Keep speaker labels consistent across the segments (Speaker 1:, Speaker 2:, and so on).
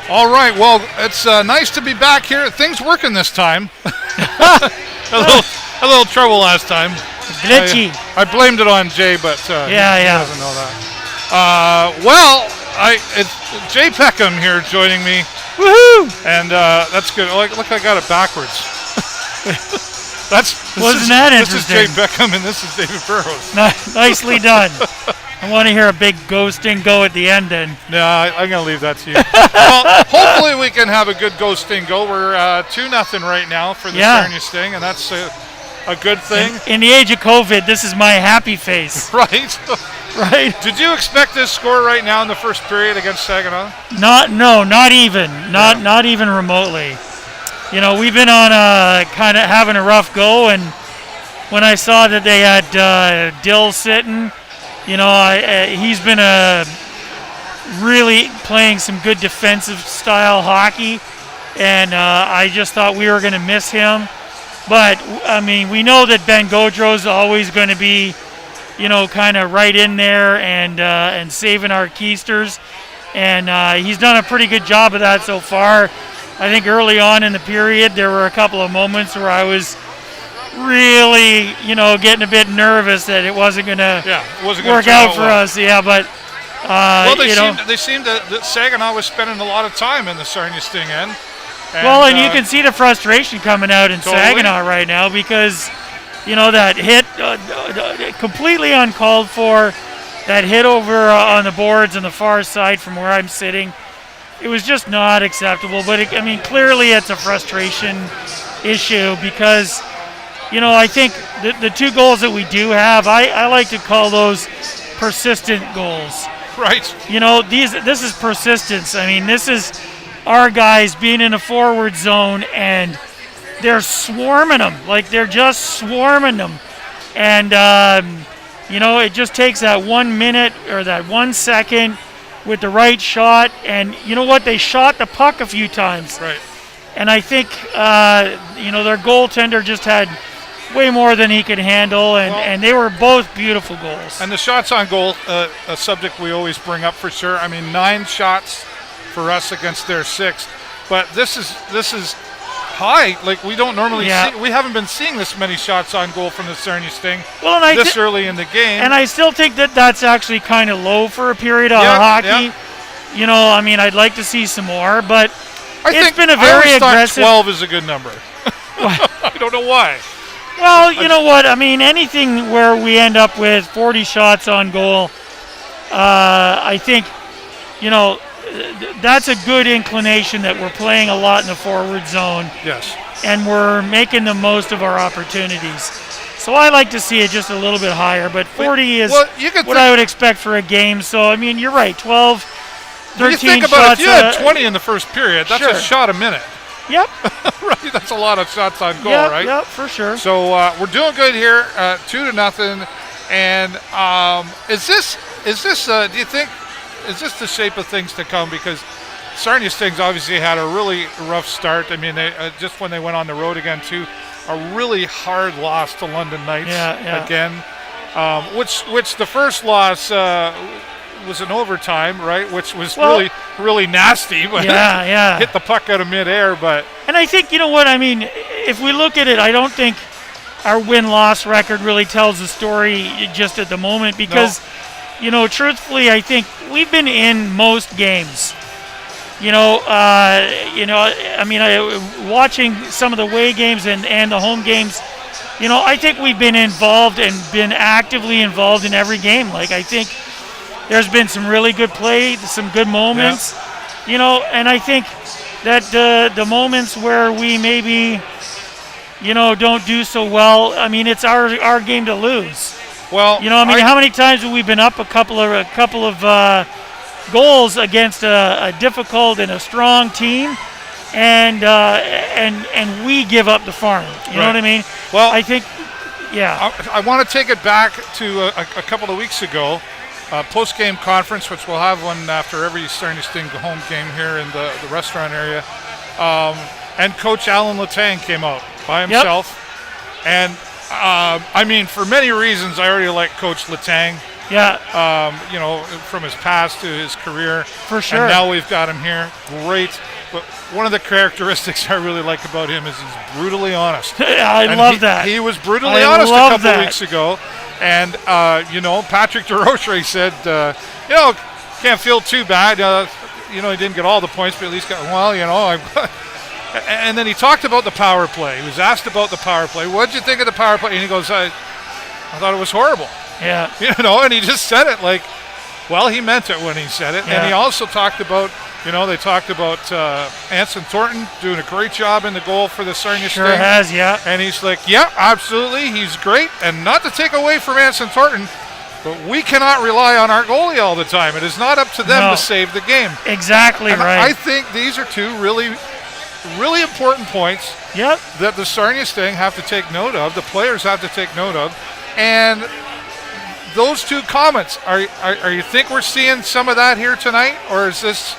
Speaker 1: All right, well, it's nice to be back here. Things working this time. a little trouble last time.
Speaker 2: Glitchy.
Speaker 1: I blamed it on Jay, but he doesn't know that. It's Jay Peckham here joining me.
Speaker 2: Woohoo!
Speaker 1: And that's good. Look, I got it backwards.
Speaker 2: Wasn't that interesting?
Speaker 1: This is Jay Peckham, and this is David Burrows.
Speaker 2: Nicely done. I want to hear a big ghosting go at the end then.
Speaker 1: No, I'm going to leave that to you. Well, hopefully we can have a good ghosting go. We're 2-0 right now for the Sarnia Sting, and that's a good thing.
Speaker 2: In the age of COVID, this is my happy face.
Speaker 1: Right.
Speaker 2: Right.
Speaker 1: Did you expect this score right now in the first period against Saginaw?
Speaker 2: Not even remotely. You know, we've been on kind of having a rough go, and when I saw that they had Dill sitting, you know, he's been really playing some good defensive style hockey, and I just thought we were going to miss him. But, I mean, we know that Ben Gaudreau's always going to be, you know, kind of right in there and saving our keisters, and he's done a pretty good job of that so far. I think early on in the period there were a couple of moments where I was really, you know, getting a bit nervous that it wasn't going to work out for us. Yeah, but
Speaker 1: they seemed that Saginaw was spending a lot of time in the Sarnia Sting end.
Speaker 2: And you can see the frustration coming out in Saginaw right now because, you know, that hit completely uncalled for, that hit over on the boards on the far side from where I'm sitting. It was just not acceptable, but clearly it's a frustration issue because, you know, I think the two goals that we do have, I like to call those persistent goals.
Speaker 1: Right.
Speaker 2: You know, this is persistence. I mean, this is our guys being in a forward zone and they're swarming them. Like, they're just swarming them. And, you know, it just takes that 1 minute or that 1 second with the right shot, and you know what? They shot the puck a few times.
Speaker 1: Right.
Speaker 2: And I think, you know, their goaltender just had way more than he could handle, and they were both beautiful goals.
Speaker 1: And the shots on goal, a subject we always bring up for sure. I mean, 9 shots for us against their 6, but this is high. Like, we don't normally see. We haven't been seeing this many shots on goal from the Sarnia Sting this early in the game.
Speaker 2: And I still think that that's actually kind of low for a period of hockey. Yeah. You know, I mean, I'd like to see some more, but it's been a very aggressive.
Speaker 1: 12 is a good number. I don't know why.
Speaker 2: Well, you know what? I mean, anything where we end up with 40 shots on goal, I think, you know, that's a good inclination that we're playing a lot in the forward zone.
Speaker 1: Yes.
Speaker 2: And we're making the most of our opportunities. So I like to see it just a little bit higher, but 40 is what I would expect for a game. So, I mean, you're right, 12, 13
Speaker 1: you think about
Speaker 2: shots.
Speaker 1: If you had 20 in the first period, that's a shot a minute.
Speaker 2: Yep.
Speaker 1: Right, that's a lot of shots on goal, right?
Speaker 2: Yep, for sure.
Speaker 1: So we're doing good here, 2-0. And is this? Do you think? Is this the shape of things to come? Because Sarnia Stings obviously had a really rough start. I mean, they just when they went on the road again too, a really hard loss to London Knights again. Which the first loss was in overtime, right? Which was really nasty. But hit the puck out of midair.
Speaker 2: And I think, you know what, I mean, if we look at it, I don't think our win-loss record really tells the story just at the moment because, you know, truthfully, I think we've been in most games. You know, I mean, watching some of the away games and the home games, you know, I think we've been involved and been actively involved in every game. Like, I think there's been some really good play, some good moments, you know, and I think that the moments where we maybe, you know, don't do so well, I mean, it's our game to lose.
Speaker 1: Well,
Speaker 2: you know, I mean, how many times have we been up a couple of goals against a difficult and a strong team, and we give up the farm. You know what I mean?
Speaker 1: Well,
Speaker 2: I think,
Speaker 1: I want to take it back to a couple of weeks ago, post-game conference, which we'll have one after every Sarnia Sting home game here in the restaurant area, and Coach Alan Letang came out by himself, and I mean, for many reasons, I already like Coach Letang.
Speaker 2: Yeah.
Speaker 1: You know, from his past to his career.
Speaker 2: For sure.
Speaker 1: And now we've got him here. Great. But one of the characteristics I really like about him is he's brutally honest.
Speaker 2: I love that.
Speaker 1: He was brutally honest a couple of weeks ago. And, you know, Patrick DeRocher said, you know, can't feel too bad. You know, he didn't get all the points, but at least got, well, you know, and then he talked about the power play. He was asked about the power play. What did you think of the power play? And he goes, I thought it was horrible.
Speaker 2: Yeah.
Speaker 1: You know, and he just said it like, well, he meant it when he said it.
Speaker 2: Yeah.
Speaker 1: And he also talked about, you know, they talked about Anson Thornton doing a great job in the goal for the Sarnia Sting.
Speaker 2: Sure has, yeah.
Speaker 1: And he's like, yeah, absolutely, he's great. And not to take away from Anson Thornton, but we cannot rely on our goalie all the time. It is not up to them to save the game.
Speaker 2: Exactly
Speaker 1: and
Speaker 2: right.
Speaker 1: I think these are two really, really important points that the Sarnia Sting have to take note of, the players have to take note of. And those two comments, are you think we're seeing some of that here tonight? Or is this,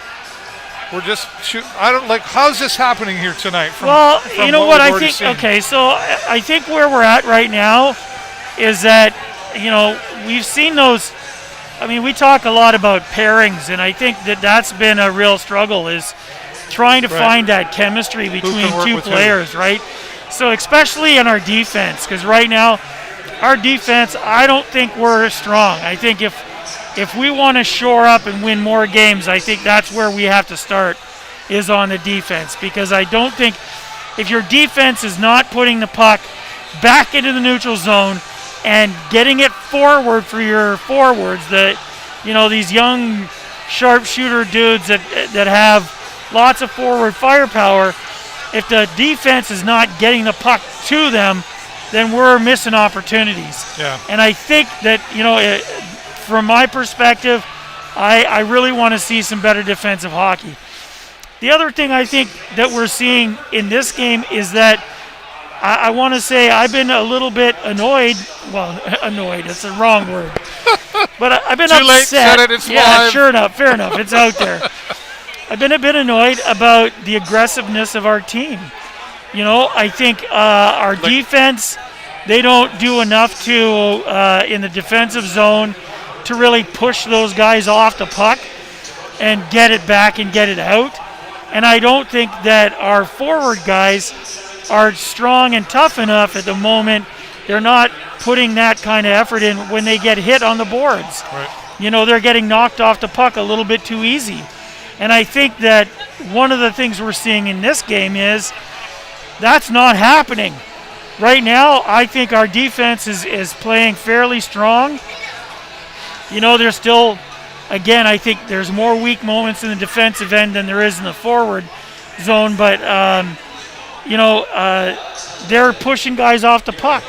Speaker 1: we're just shooting, I don't like, how's this happening here tonight? From
Speaker 2: you know what I think,
Speaker 1: seen?
Speaker 2: Okay, so I think where we're at right now is that, you know, we've seen those, I mean, we talk a lot about pairings, and I think that that's been a real struggle, is trying to find that chemistry between two players, right? So especially in our defense, because right now, our defense, I don't think we're strong. I think if we want to shore up and win more games, I think that's where we have to start, is on the defense. Because I don't think, if your defense is not putting the puck back into the neutral zone and getting it forward for your forwards, that, you know, these young sharpshooter dudes that have lots of forward firepower, if the defense is not getting the puck to them, then we're missing opportunities.
Speaker 1: Yeah.
Speaker 2: And I think that, you know, from my perspective, I really want to see some better defensive hockey. The other thing I think that we're seeing in this game is that I want to say I've been a little bit annoyed. Well, annoyed, it's the wrong word. But I've been
Speaker 1: Too
Speaker 2: upset.
Speaker 1: late, said it, it's
Speaker 2: yeah,
Speaker 1: live.
Speaker 2: Sure enough, fair enough, it's out there. I've been a bit annoyed about the aggressiveness of our team. You know, I think our defense, they don't do enough to, in the defensive zone, to really push those guys off the puck and get it back and get it out. And I don't think that our forward guys are strong and tough enough at the moment. They're not putting that kind of effort in when they get hit on the boards.
Speaker 1: Right.
Speaker 2: You know, they're getting knocked off the puck a little bit too easy. And I think that one of the things we're seeing in this game is that's not happening. Right now, I think our defense is playing fairly strong. You know, there's still, again, I think there's more weak moments in the defensive end than there is in the forward zone, but, you know, they're pushing guys off the puck,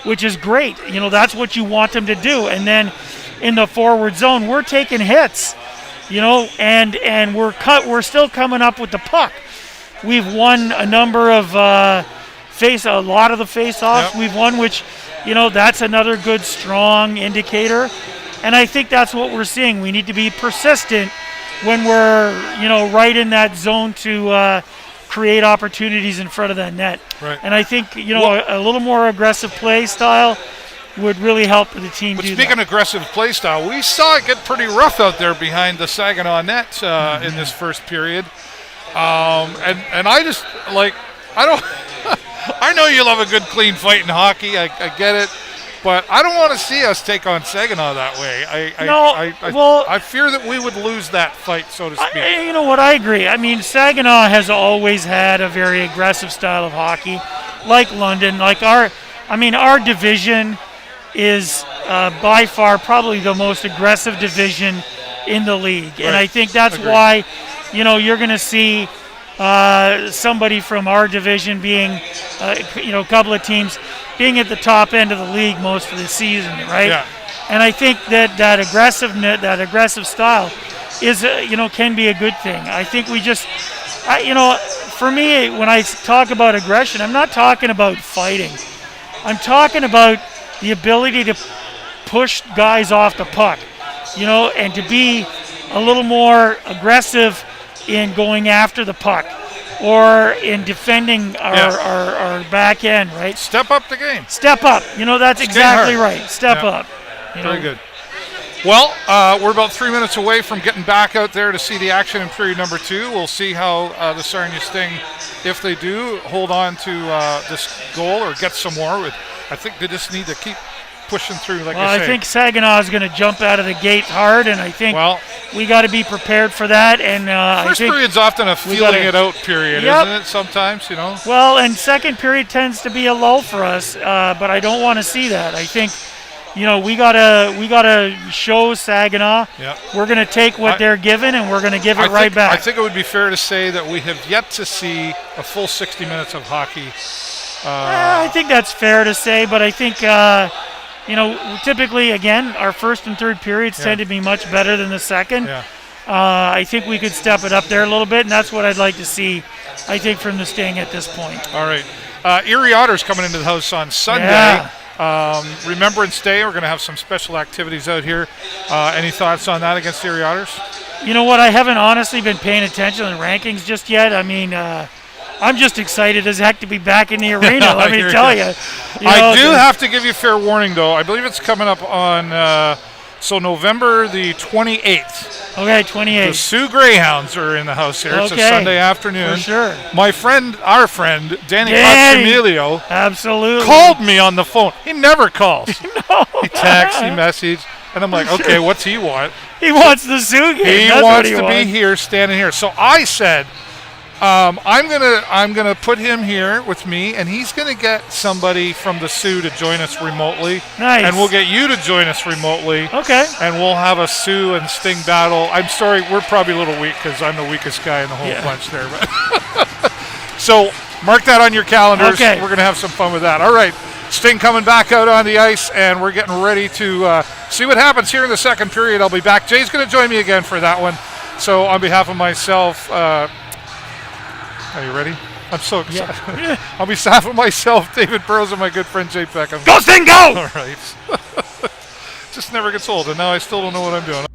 Speaker 2: which is great. You know, that's what you want them to do. And then in the forward zone, we're taking hits, you know, and we're still coming up with the puck. We've won a number of a lot of the face-offs. We've won, which, you know, that's another good, strong indicator. And I think that's what we're seeing. We need to be persistent when we're, you know, right in that zone to create opportunities in front of that net.
Speaker 1: Right.
Speaker 2: And I think, you know, a little more aggressive play style would really help the team do that.
Speaker 1: Speaking of aggressive play style, we saw it get pretty rough out there behind the Saginaw net in this first period. And I just, like, I don't, I know you love a good clean fight in hockey. I get it. But I don't want to see us take on Saginaw that way. I fear that we would lose that fight, so to speak.
Speaker 2: You know what? I agree. I mean, Saginaw has always had a very aggressive style of hockey, like London. Like our division is by far probably the most aggressive division in the league. Right. And I think that's why, you know, you're going to see somebody from our division being, you know, a couple of teams being at the top end of the league most of the season, right?
Speaker 1: Yeah.
Speaker 2: And I think that aggressive style is, you know, can be a good thing. I think we just, you know, for me, when I talk about aggression, I'm not talking about fighting. I'm talking about the ability to push guys off the puck, you know, and to be a little more aggressive in going after the puck or in defending our back end, right?
Speaker 1: Step up the game.
Speaker 2: Step up. You know, that's exactly right. Step up.
Speaker 1: Very good. Well, we're about 3 minutes away from getting back out there to see the action in period number 2. We'll see how the Sarnia Sting, if they do hold on to this goal or get some more. I think they just need to keep pushing through, like I say.
Speaker 2: I think Saginaw is going to jump out of the gate hard, and I think we got to be prepared for that. And
Speaker 1: first period's often a feeling it out period, isn't it? Sometimes,
Speaker 2: Well, and second period tends to be a lull for us, but I don't want to see that. I think, we gotta show Saginaw.
Speaker 1: Yep.
Speaker 2: We're gonna take what they're given, and we're gonna give it right back.
Speaker 1: I think it would be fair to say that we have yet to see a full 60 minutes of hockey.
Speaker 2: I think that's fair to say, but I think typically, again, our first and third periods tend to be much better than the second.
Speaker 1: Yeah.
Speaker 2: I think we could step it up there a little bit, and that's what I'd like to see, I think, from the Sting at this point.
Speaker 1: All right. Erie Otters coming into the house on Sunday.
Speaker 2: Yeah.
Speaker 1: Remembrance Day, we're going to have some special activities out here. Any thoughts on that against the Erie Otters?
Speaker 2: You know what? I haven't honestly been paying attention to the rankings just yet. I mean, I'm just excited as heck to be back in the arena, let me tell you.
Speaker 1: I do have to give you fair warning, though. I believe it's coming up on November the 28th.
Speaker 2: Okay, 28th.
Speaker 1: The Sioux Greyhounds are in the house here. It's a Sunday afternoon.
Speaker 2: For sure.
Speaker 1: Our friend, Danny Coxemilio,
Speaker 2: absolutely,
Speaker 1: called me on the phone. He never calls. No. He texts, he messages, and I'm like, okay, what's he want?
Speaker 2: He wants the Sioux game.
Speaker 1: He wants to be here, standing here. So I said, I'm gonna put him here with me, and he's gonna get somebody from the Sioux to join us remotely.
Speaker 2: Nice.
Speaker 1: And we'll get you to join us remotely.
Speaker 2: Okay.
Speaker 1: And we'll have a Sioux and Sting battle. I'm sorry, we're probably a little weak because I'm the weakest guy in the whole bunch there. But so mark that on your calendars.
Speaker 2: Okay.
Speaker 1: We're gonna have some fun with that. All right. Sting coming back out on the ice, and we're getting ready to see what happens here in the second period. I'll be back. Jay's going to join me again for that one. So on behalf of myself, are you ready? I'm so excited. Yeah. On behalf of myself, David Burrows, and my good friend Jay Peckham.
Speaker 2: Go Sting, go!
Speaker 1: All right. Just never gets old, and now I still don't know what I'm doing.